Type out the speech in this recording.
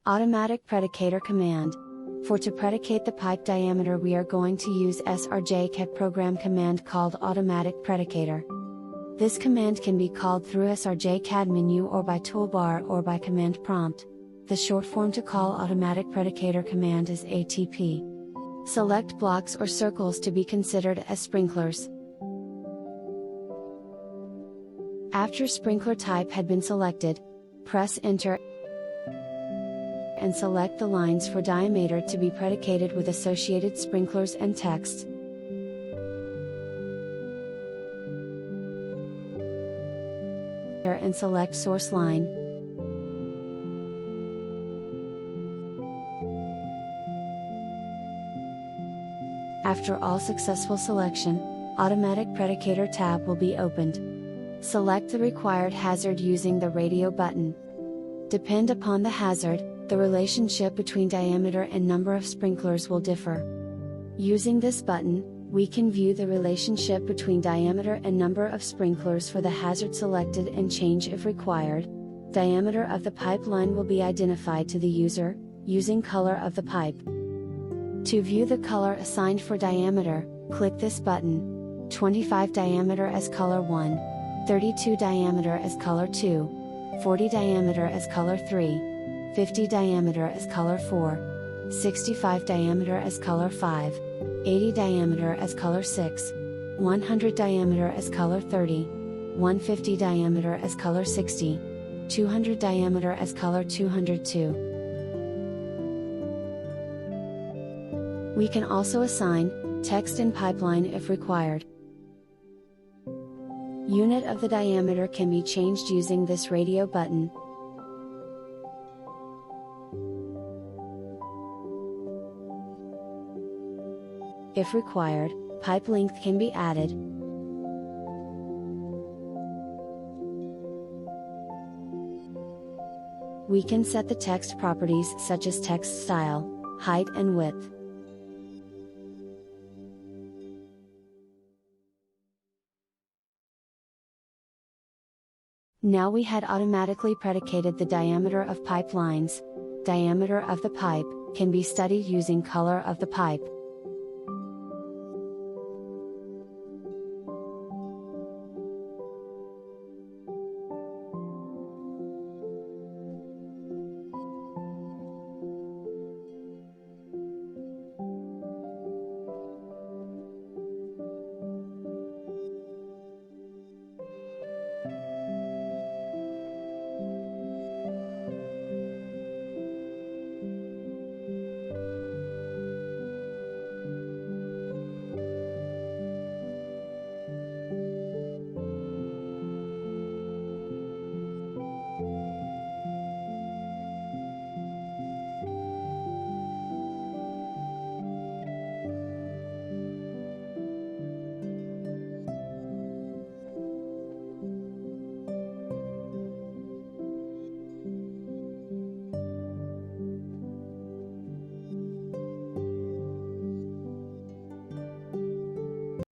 Automatic Predicator command. To predicate the pipe diameter, we are going to use AutoCAD program command called Automatic Predicator. This command can be called through AutoCAD menu or by toolbar or by command prompt. The short form to call Automatic Predicator command is ATP. Select blocks or circles to be considered as sprinklers. After sprinkler type had been selected, press Enter and select the lines for diameter to be predicated with associated sprinklers and text. And select source line. After all successful selection, Automatic Predicator tab will be opened. Select the required hazard using the radio button. Depend upon the hazard, the relationship between diameter and number of sprinklers will differ. Using this button, we can view the relationship between diameter and number of sprinklers for the hazard selected and change if required. Diameter of the pipeline will be identified to the user, using color of the pipe. To view the color assigned for diameter, click this button. 25 diameter as color 1, 32 diameter as color 2, 40 diameter as color 3, 50 diameter as color 4, 65 diameter as color 5, 80 diameter as color 6, 100 diameter as color 30, 150 diameter as color 60, 200 diameter as color 202. We can also assign text in pipeline if required. Unit of the diameter can be changed using this radio button. If required, pipe length can be added. We can set the text properties such as text style, height and width. Now we had automatically predicated the diameter of pipe lines. Diameter of the pipe can be studied using color of the pipe.